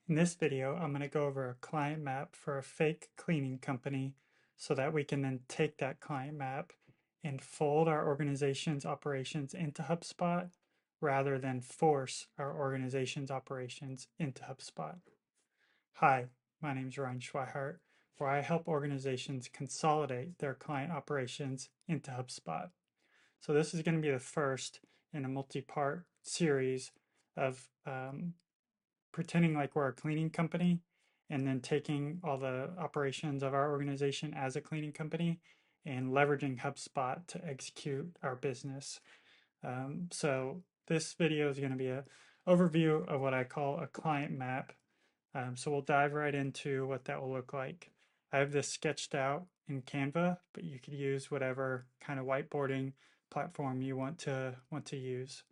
In this video, I'm going to go over a client map for a fake cleaning company so that we can then take that client map and fold our organization's operations into HubSpot rather than force our organization's operations into HubSpot. Hi, my name is Ryan Schweihart, where I help organizations consolidate their client operations into HubSpot. So this is going to be the first in a multi-part series of pretending like we're a cleaning company and then taking all the operations of our organization as a cleaning company and leveraging HubSpot to execute our business. So this video is going to be an overview of what I call a client map. So we'll dive right into what that will look like. I have this sketched out in Canva, but you could use whatever kind of whiteboarding platform you want to use.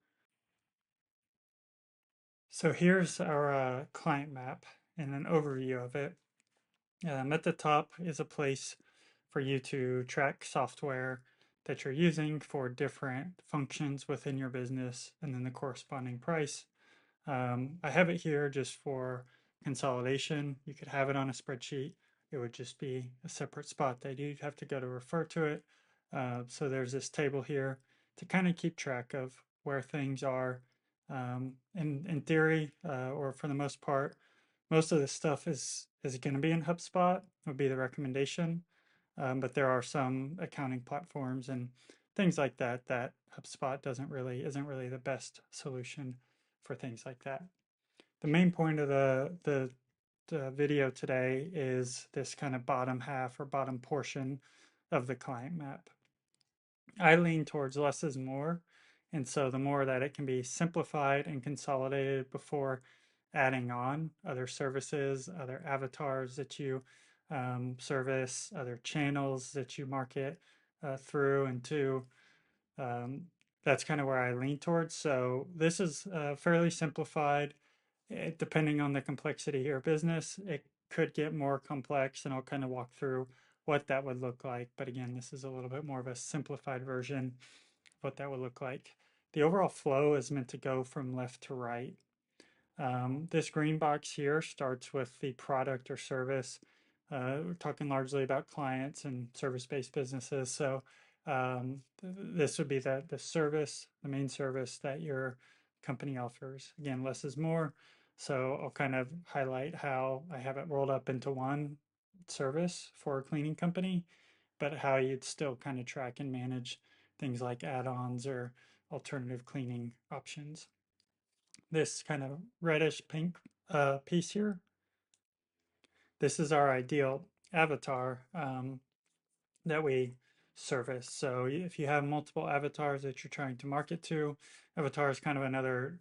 So here's our client map and an overview of it. At the top is a place for you to track software that you're using for different functions within your business and then the corresponding price. I have it here just for consolidation. You could have it on a spreadsheet. It would just be a separate spot that you'd have to go to refer to it. So there's this table here to kind of keep track of where things are. In theory, or for the most part, most of this stuff is going to be in HubSpot, would be the recommendation. But there are some accounting platforms and things like that that HubSpot isn't really the best solution for things like that. The main point of the video today is this kind of bottom half or bottom portion of the client map. I lean towards less is more, and so the more that it can be simplified and consolidated before adding on other services, other avatars that you service, other channels that you market through and to. That's kind of where I lean towards. So this is fairly simplified. Depending on the complexity of your business, it could get more complex, and I'll kind of walk through what that would look like. But again, this is a little bit more of a simplified version of what that would look like. The overall flow is meant to go from left to right. This green box here starts with the product or service. We're talking largely about clients and service-based businesses. So this would be the service, the main service that your company offers. Again, less is more. So I'll kind of highlight how I have it rolled up into one service for a cleaning company, but how you'd still kind of track and manage things like add-ons or alternative cleaning options. This kind of reddish pink piece here, this is our ideal avatar that we service. So if you have multiple avatars that you're trying to market to, avatar is kind of another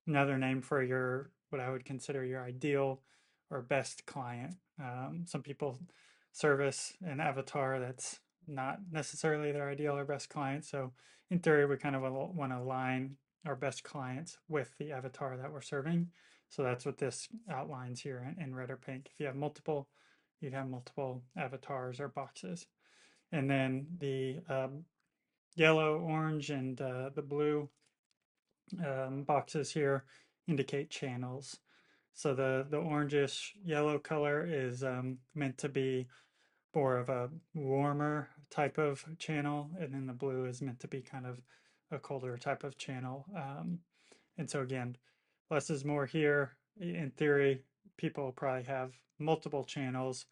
name for your what I would consider your ideal or best client. Some people service an avatar that's not necessarily their ideal or best client. So in theory, we kind of want to align our best clients with the avatar that we're serving. So that's what this outlines here in red or pink. If you have multiple, you'd have multiple avatars or boxes. And then the yellow, orange, and the blue boxes here indicate channels. So the orangish yellow color is meant to be more of a warmer type of channel, and then the blue is meant to be kind of a colder type of channel. And so again, less is more here. In theory, people will probably have multiple channels,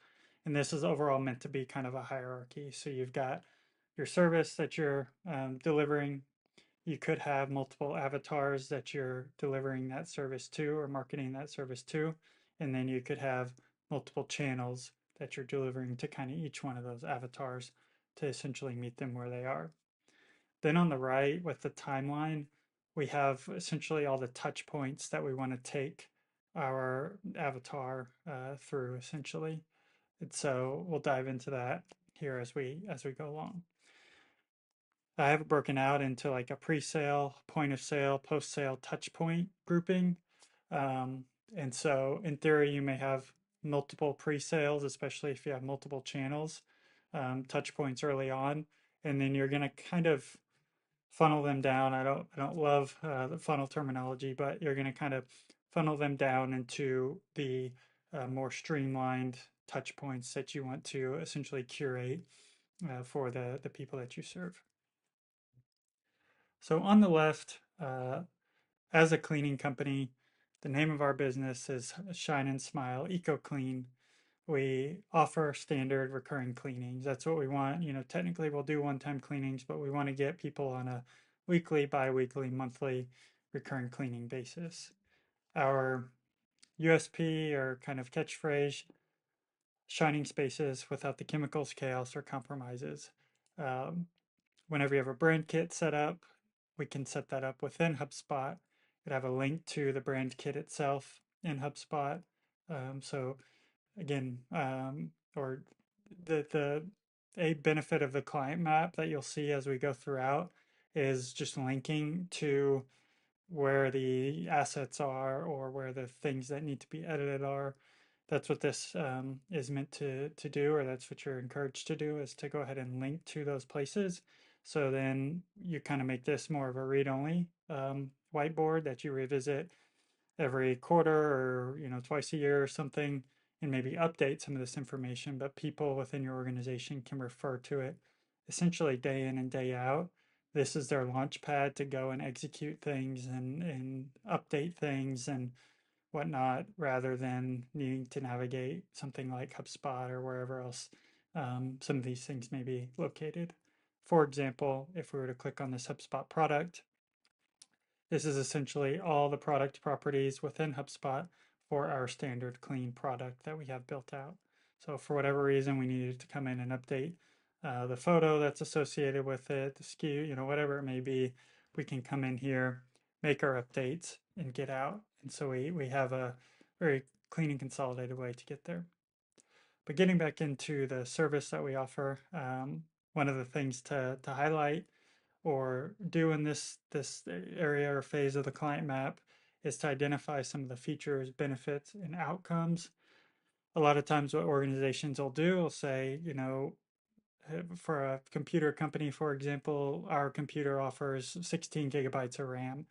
and this is overall meant to be kind of a hierarchy. So you've got your service that you're delivering. You could have multiple avatars that you're delivering that service to or marketing that service to. And then you could have multiple channels that you're delivering to kind of each one of those avatars to essentially meet them where they are. Then on the right with the timeline, we have essentially all the touch points that we want to take our avatar through essentially. And so we'll dive into that here as we go along. I have it broken out into like a pre-sale, point of sale, post-sale touch point grouping. And so in theory, you may have multiple pre-sales, especially if you have multiple channels, touch points early on, and then you're going to kind of funnel them down. I don't love the funnel terminology, but you're going to kind of funnel them down into the more streamlined touch points that you want to essentially curate for the people that you serve. So on the left, as a cleaning company, the name of our business is Shine and Smile Eco Clean. We offer standard recurring cleanings. That's what we want. You know, technically we'll do one-time cleanings, but we want to get people on a weekly, bi-weekly, monthly recurring cleaning basis. Our USP or kind of catchphrase, shining spaces without the chemicals, chaos, or compromises. Um, Whenever you have a brand kit set up, we can set that up within HubSpot. It have a link to the brand kit itself in HubSpot. So again, or the a benefit of the client map that you'll see as we go throughout is just linking to where the assets are or where the things that need to be edited are. That's what this is meant to do, or that's what you're encouraged to do, is to go ahead and link to those places. So then you kind of make this more of a read-only whiteboard that you revisit every quarter or twice a year or something, and maybe update some of this information, but people within your organization can refer to it essentially day in and day out. This is their launch pad to go and execute things and update things and whatnot, rather than needing to navigate something like HubSpot or wherever else some of these things may be located. For example, if we were to click on this HubSpot product, this is essentially all the product properties within HubSpot for our standard clean product that we have built out. So for whatever reason, we needed to come in and update the photo that's associated with it, the SKU, whatever it may be, we can come in here, make our updates, and get out. And so we have a very clean and consolidated way to get there. But getting back into the service that we offer, one of the things to highlight or do in this area or phase of the client map is to identify some of the features, benefits, and outcomes. A lot of times what organizations will do will say, for a computer company, for example, our computer offers 16 gigabytes of RAM.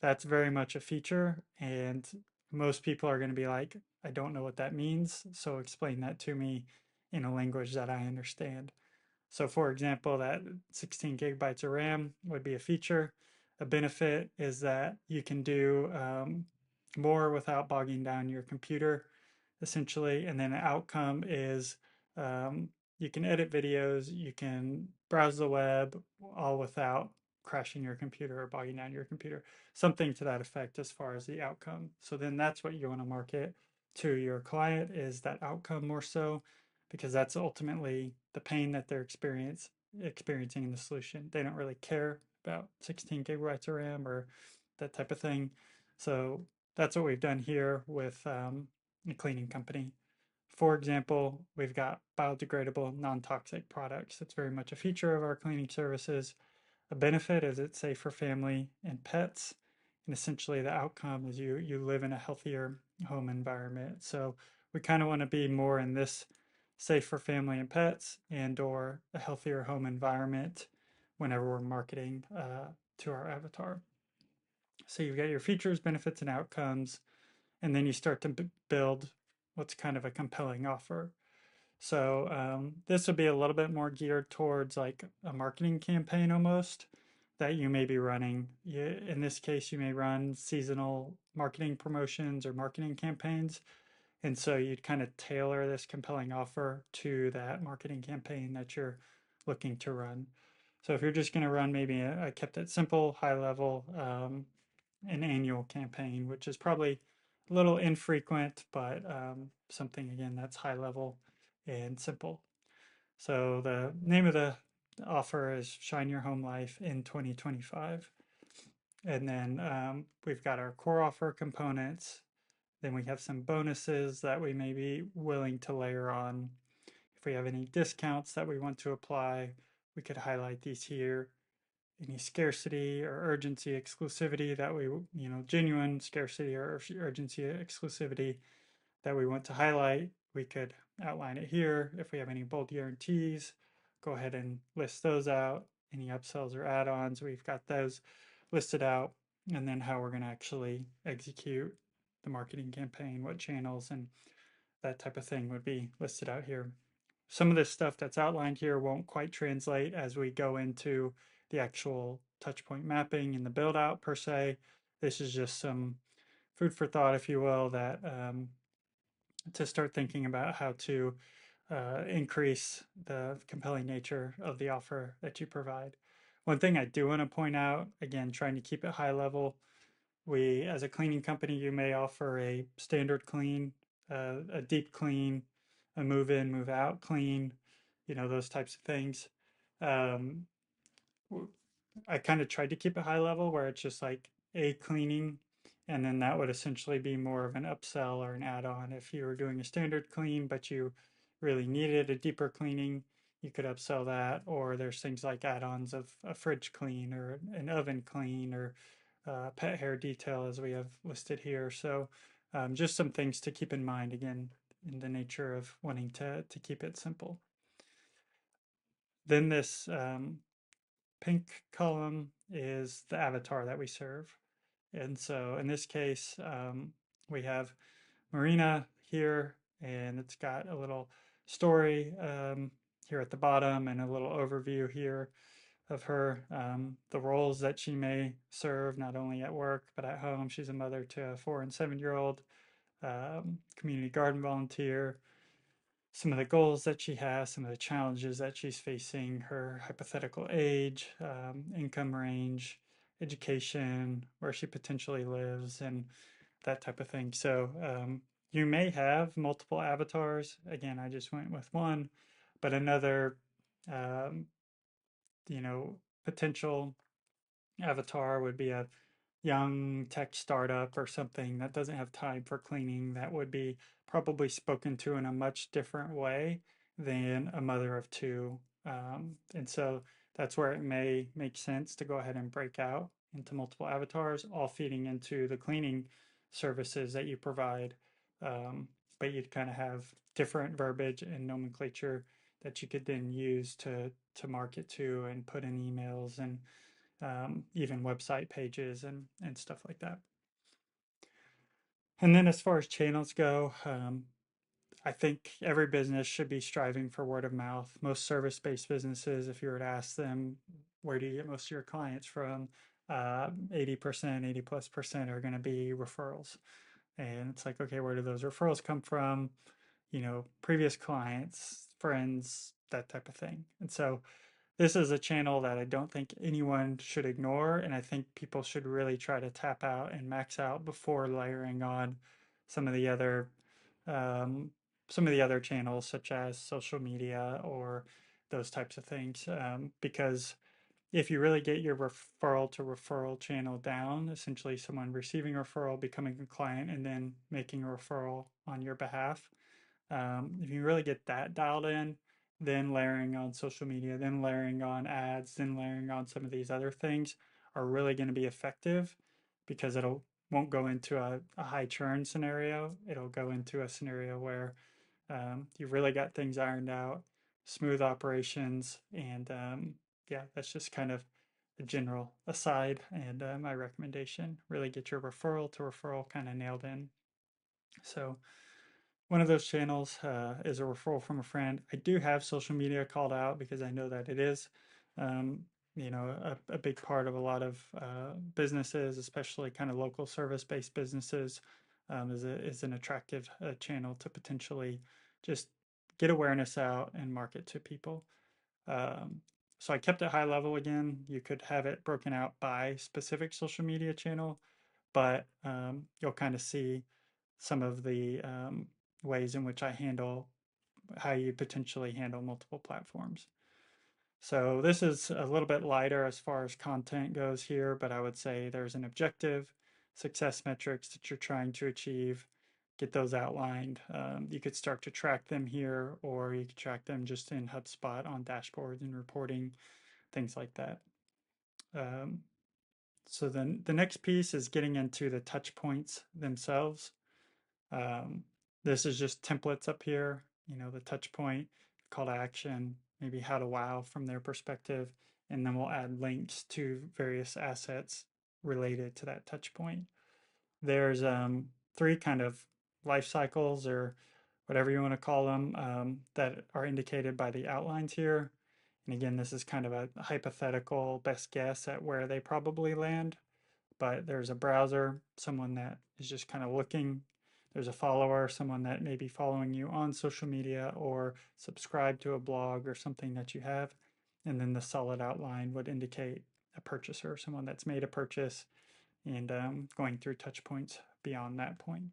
That's very much a feature, and most people are going to be like, I don't know what that means, so explain that to me in a language that I understand. So for example, that 16 gigabytes of RAM would be a feature. A benefit is that you can do more without bogging down your computer, essentially. And then an outcome is you can edit videos, you can browse the web, all without crashing your computer or bogging down your computer. Something to that effect as far as the outcome. So then that's what you want to market to your client, is that outcome more so, because that's ultimately the pain that they're experiencing in the solution. They don't really care about 16 gigabytes of RAM or that type of thing. So that's what we've done here with a cleaning company. For example, we've got biodegradable, non-toxic products. That's very much a feature of our cleaning services. A benefit is it's safe for family and pets. And essentially the outcome is you live in a healthier home environment. So we kind of want to be more in this safe for family and pets and or a healthier home environment whenever we're marketing to our avatar. So you've got your features, benefits, and outcomes, and then you start to build what's kind of a compelling offer. So this would be a little bit more geared towards like a marketing campaign almost that you may be running. In this case, you may run seasonal marketing promotions or marketing campaigns. And so you'd kind of tailor this compelling offer to that marketing campaign that you're looking to run. So if you're just going to run maybe I kept it simple, high level, an annual campaign, which is probably a little infrequent, but something again that's high level and simple. So the name of the offer is Shine Your Home Life in 2025. And then we've got our core offer components. Then we have some bonuses that we may be willing to layer on. If we have any discounts that we want to apply, we could highlight these here. Any scarcity or urgency exclusivity that we, genuine scarcity or urgency exclusivity that we want to highlight, we could outline it here. If we have any bold guarantees, go ahead and list those out. Any upsells or add-ons, we've got those listed out, and then how we're going to actually execute the marketing campaign, what channels, and that type of thing would be listed out here. Some of this stuff that's outlined here won't quite translate as we go into the actual touchpoint mapping and the build out per se. This is just some food for thought, if you will, that to start thinking about how to increase the compelling nature of the offer that you provide. One thing I do want to point out, again, trying to keep it high level, we, as a cleaning company, you may offer a standard clean, a deep clean, a move in, move out clean, those types of things. Um, I kind of tried to keep it high level where it's just like a cleaning, and then that would essentially be more of an upsell or an add-on. If you were doing a standard clean, but you really needed a deeper cleaning, you could upsell that. Or there's things like add-ons of a fridge clean or an oven clean or pet hair detail as we have listed here. So just some things to keep in mind, again, in the nature of wanting to keep it simple. Then this pink column is the avatar that we serve. And so in this case, we have Marina here, and it's got a little story here at the bottom and a little overview here of her, the roles that she may serve, not only at work, but at home. She's a mother to a 4 and 7-year-old, community garden volunteer, some of the goals that she has, some of the challenges that she's facing, her hypothetical age, income range, education, where she potentially lives, and that type of thing. So you may have multiple avatars. Again, I just went with one, but another, um, potential avatar would be a young tech startup or something that doesn't have time for cleaning, that would be probably spoken to in a much different way than a mother of two. And so that's where it may make sense to go ahead and break out into multiple avatars, all feeding into the cleaning services that you provide. But you'd kind of have different verbiage and nomenclature that you could then use to market to and put in emails and even website pages and stuff like that. And then as far as channels go, I think every business should be striving for word of mouth. Most service-based businesses, if you were to ask them, where do you get most of your clients from? 80%, 80 plus percent are going to be referrals. And it's like, okay, where do those referrals come from? Previous clients, friends, that type of thing. And so this is a channel that I don't think anyone should ignore, and I think people should really try to tap out and max out before layering on some of the other channels, such as social media or those types of things. Because if you really get your referral to referral channel down, essentially someone receiving a referral, becoming a client, and then making a referral on your behalf, if you really get that dialed in, then layering on social media, then layering on ads, then layering on some of these other things are really going to be effective, because it'll won't go into a high churn scenario. It'll go into a scenario where you've really got things ironed out, smooth operations, and yeah, that's just kind of a general aside and my recommendation. Really get your referral to referral kind of nailed in. So one of those channels is a referral from a friend. I do have social media called out because I know that it is, um, a big part of a lot of businesses, especially kind of local service-based businesses, is an attractive channel to potentially just get awareness out and market to people. Um, so I kept it high level again. You could have it broken out by specific social media channel, but you'll kind of see some of the ways in which I handle how you potentially handle multiple platforms. So this is a little bit lighter as far as content goes here, but I would say there's an objective, success metrics that you're trying to achieve, get those outlined. You could start to track them here, or you could track them just in HubSpot on dashboards and reporting, things like that. So then the next piece is getting into the touch points themselves. This is just templates up here, the touch point, call to action, maybe how to wow from their perspective, and then we'll add links to various assets related to that touch point. There's three kind of life cycles or whatever you want to call them that are indicated by the outlines here. And again, this is kind of a hypothetical best guess at where they probably land. But there's a browser, someone that is just kind of looking. There's a follower, someone that may be following you on social media or subscribe to a blog or something that you have. And then the solid outline would indicate a purchaser, someone that's made a purchase and going through touch points beyond that point.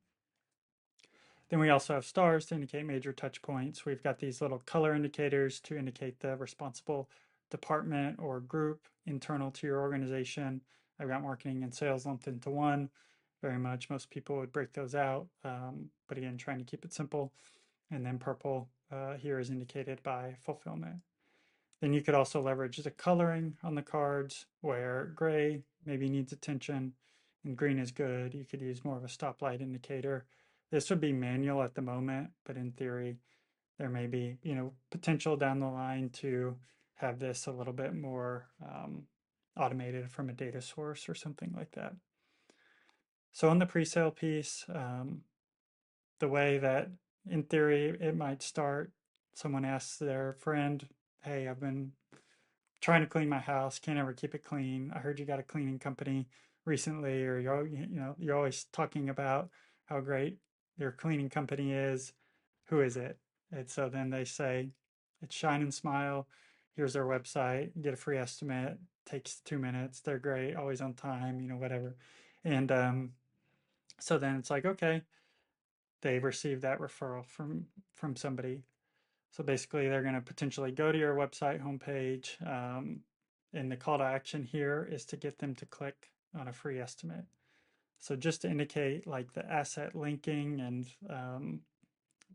Then we also have stars to indicate major touch points. We've got these little color indicators to indicate the responsible department or group internal to your organization. I've got marketing and sales lumped into one. Very much, most people would break those out, but again, trying to keep it simple. And then purple here is indicated by fulfillment. Then you could also leverage the coloring on the cards where gray maybe needs attention and green is good. You could use more of a stoplight indicator. This would be manual at the moment, but in theory, there may be, potential down the line to have this a little bit more automated from a data source or something like that. So on the pre-sale piece, the way that in theory it might start, someone asks their friend, hey, I've been trying to clean my house, can't ever keep it clean. I heard you got a cleaning company recently, or you're always talking about how great your cleaning company is. Who is it? And so then they say, it's Shine and Smile. Here's their website. Get a free estimate. Takes 2 minutes. They're great. Always on time. Whatever. And so then it's like, okay, they received that referral from somebody. So basically, they're going to potentially go to your website homepage, and the call to action here is to get them to click on a free estimate. So just to indicate like the asset linking and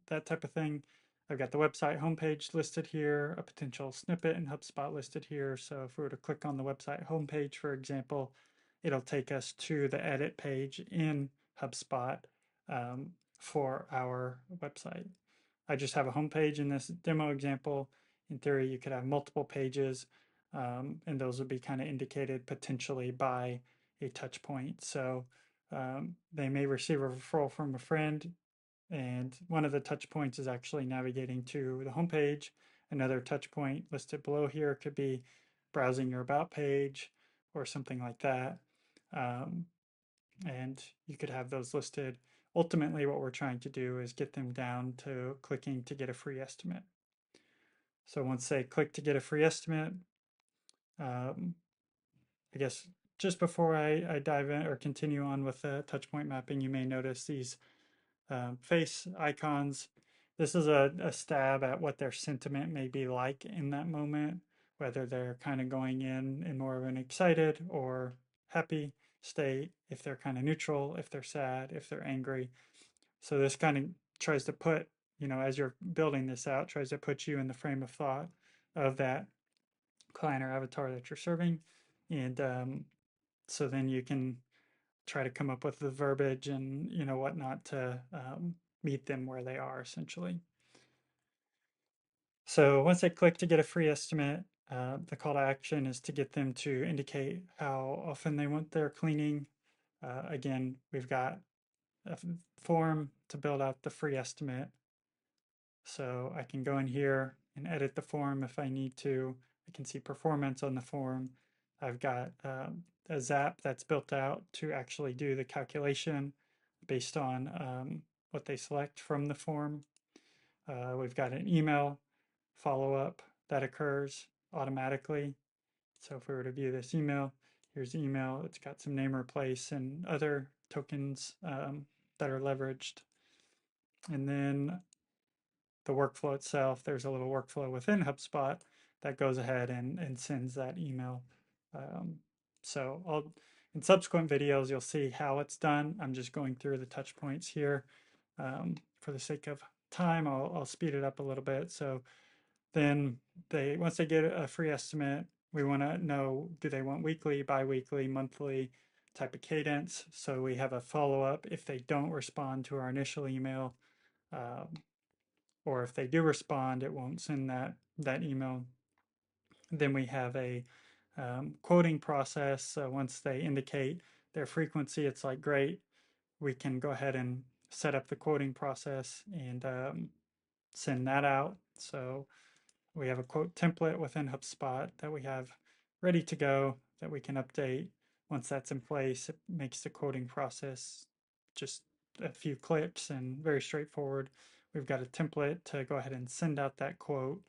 that type of thing, I've got the website homepage listed here, a potential snippet in HubSpot listed here. So if we were to click on the website homepage, for example, it'll take us to the edit page in HubSpot for our website. I just have a home page in this demo example. In theory, you could have multiple pages, and those would be kind of indicated potentially by a touch point. So they may receive a referral from a friend, and one of the touch points is actually navigating to the home page. Another touch point listed below here could be browsing your about page or something like that. And you could have those listed. Ultimately, what we're trying to do is get them down to clicking to get a free estimate. So once they click to get a free estimate, I guess just before I dive in or continue on with the touchpoint mapping, you may notice these face icons. This is a stab at what their sentiment may be like in that moment, whether they're kind of going in more of an excited or happy state, if they're kind of neutral, if they're sad, if they're angry. So this kind of tries to put, as you're building this out, tries to put you in the frame of thought of that client or avatar that you're serving. And so then you can try to come up with the verbiage and, whatnot to meet them where they are essentially. So once they click to get a free estimate, the call to action is to get them to indicate how often they want their cleaning. Again, we've got a form to build out the free estimate. So I can go in here and edit the form if I need to. I can see performance on the form. I've got a Zap that's built out to actually do the calculation based on what they select from the form. We've got an email follow-up that occurs automatically. So if we were to view this email, here's the email. It's got some name or place and other tokens that are leveraged. And then the workflow itself, there's a little workflow within HubSpot that goes ahead and sends that email. So in subsequent videos, you'll see how it's done. I'm just going through the touch points here. For the sake of time, I'll speed it up a little bit. So then once they get a free estimate, we want to know, do they want weekly, bi-weekly, monthly type of cadence? So we have a follow-up if they don't respond to our initial email. Or if they do respond, it won't send that email. Then we have a quoting process. So once they indicate their frequency, it's like, great, we can go ahead and set up the quoting process and send that out. So we have a quote template within HubSpot that we have ready to go that we can update. Once that's in place, it makes the quoting process just a few clicks and very straightforward. We've got a template to go ahead and send out that quote.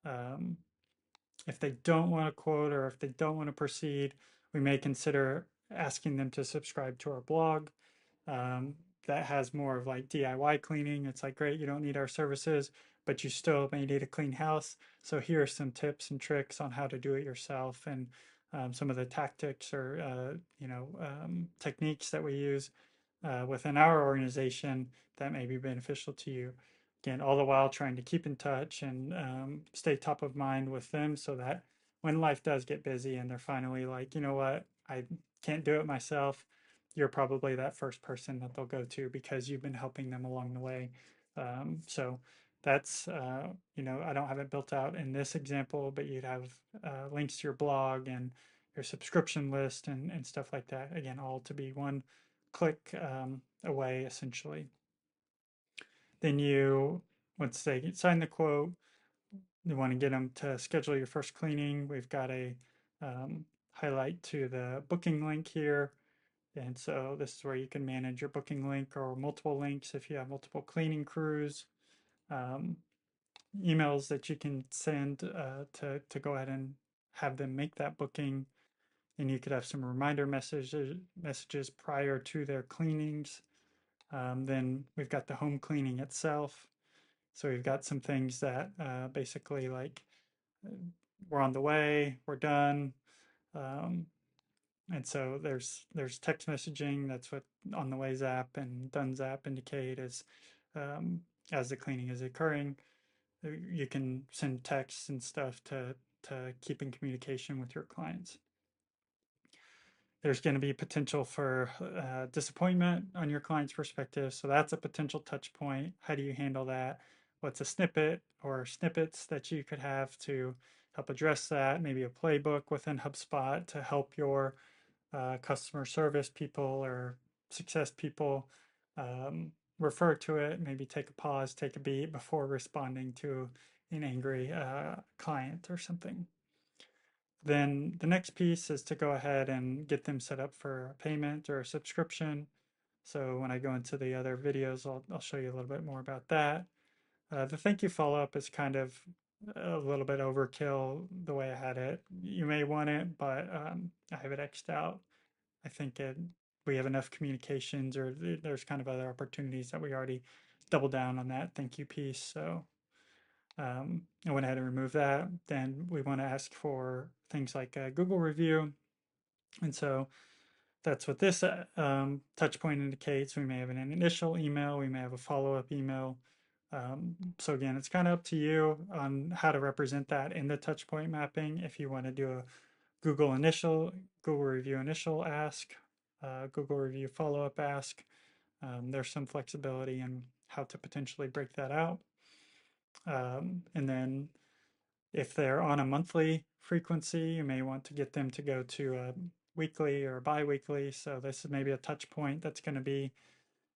Um, if they don't want to quote or if they don't want to proceed, we may consider asking them to subscribe to our blog. Um, that has more of like DIY cleaning. It's like, great, you don't need our services, but you still may need a clean house. So here are some tips and tricks on how to do it yourself, and some of the tactics or techniques that we use within our organization that may be beneficial to you. Again, all the while trying to keep in touch and stay top of mind with them so that when life does get busy and they're finally like, you know what, I can't do it myself, you're probably that first person that they'll go to because you've been helping them along the way. So that's, I don't have it built out in this example, but you'd have links to your blog and your subscription list and stuff like that. Again, all to be one click away essentially. Then once they sign the quote, you want to get them to schedule your first cleaning. We've got a highlight to the booking link here. And so this is where you can manage your booking link or multiple links if you have multiple cleaning crews. Um, emails that you can send to go ahead and have them make that booking. And you could have some reminder messages prior to their cleanings. Then we've got the home cleaning itself. So we've got some things that basically like we're on the way, we're done. Um, and so there's text messaging. That's what on the way zap and done zap indicate um, as the cleaning is occurring. You can send texts and stuff to keep in communication with your clients. There's going to be potential for disappointment on your client's perspective. So that's a potential touch point. How do you handle that? What's a snippet or snippets that you could have to help address that? Maybe a playbook within HubSpot to help your customer service people or success people refer to it, maybe take a pause, take a beat before responding to an angry client or something. Then the next piece is to go ahead and get them set up for a payment or a subscription. So when I go into the other videos, I'll show you a little bit more about that. The thank you follow-up is kind of a little bit overkill the way I had it. You may want it, but I have it X'd out. I think we have enough communications, or there's kind of other opportunities that we already doubled down on that thank you piece. So I went ahead and removed that. Then we want to ask for things like a Google review. And so that's what this touch point indicates. We may have an initial email, we may have a follow-up email. So again, it's kind of up to you on how to represent that in the touch point mapping. If you want to do a Google review initial ask, Google review follow-up ask, there's some flexibility in how to potentially break that out. And then if they're on a monthly frequency, you may want to get them to go to a weekly or bi-weekly. So this is maybe a touch point that's going to be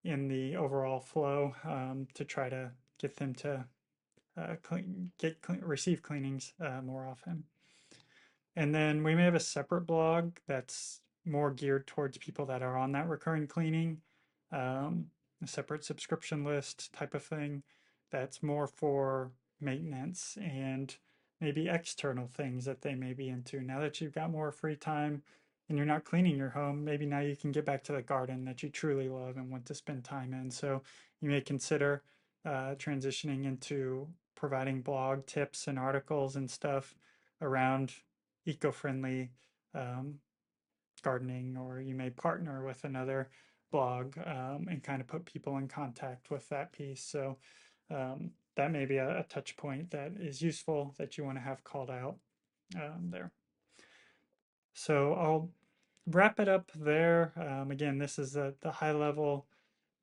in the overall flow to try to get them to receive cleanings more often. And then we may have a separate blog that's more geared towards people that are on that recurring cleaning, a separate subscription list type of thing that's more for maintenance and maybe external things that they may be into. Now that you've got more free time and you're not cleaning your home, maybe now you can get back to the garden that you truly love and want to spend time in. So you may consider transitioning into providing blog tips and articles and stuff around eco-friendly gardening, or you may partner with another blog and kind of put people in contact with that piece. So that may be a touch point that is useful that you want to have called out there. So I'll wrap it up there. Again, this is the high level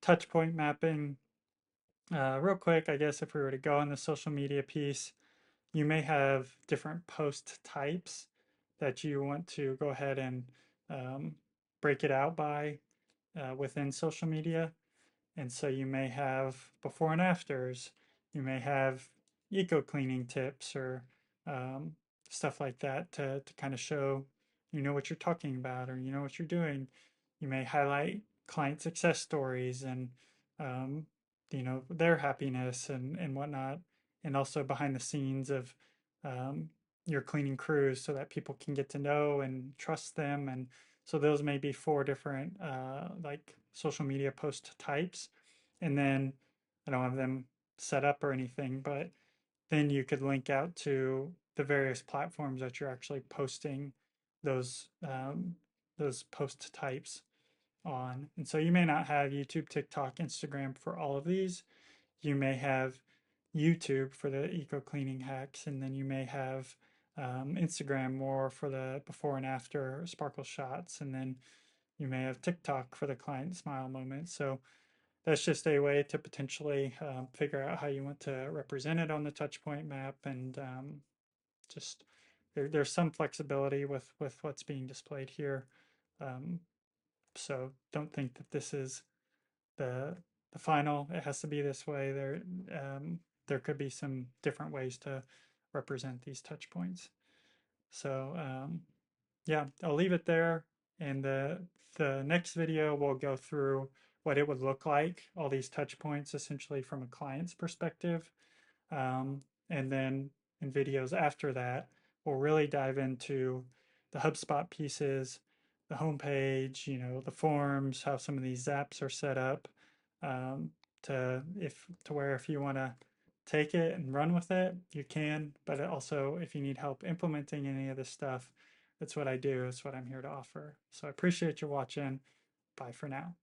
touch point mapping. Real quick, I guess if we were to go on the social media piece, you may have different post types that you want to go ahead and break it out by. within social media. And so you may have before and afters, you may have eco cleaning tips or um, stuff like that to kind of show you know what you're talking about or you know what you're doing. You may highlight client success stories and um, you know their happiness and whatnot, and also behind the scenes of um, your cleaning crews so that people can get to know and trust them. And so those may be four different like social media post types. And then I don't have them set up or anything, but then you could link out to the various platforms that you're actually posting those those post types on. And so you may not have YouTube, TikTok, Instagram for all of these. You may have YouTube for the eco cleaning hacks, and then you may have Instagram more for the before and after sparkle shots, and then you may have TikTok for the client smile moments. So that's just a way to potentially figure out how you want to represent it on the touchpoint map, and just there's some flexibility with what's being displayed here. Um, so don't think that this is the the final. It has to be this way. There could be some different ways to represent these touch points. So yeah, I'll leave it there. And the next video will go through what it would look like, all these touch points essentially from a client's perspective. And then in videos after that, we'll really dive into the HubSpot pieces, the homepage, you know, the forms, how some of these apps are set up, um, to where if you want to take it and run with it, you can. But also, if you need help implementing any of this stuff, that's what I do. It's what I'm here to offer. So I appreciate you watching. Bye for now.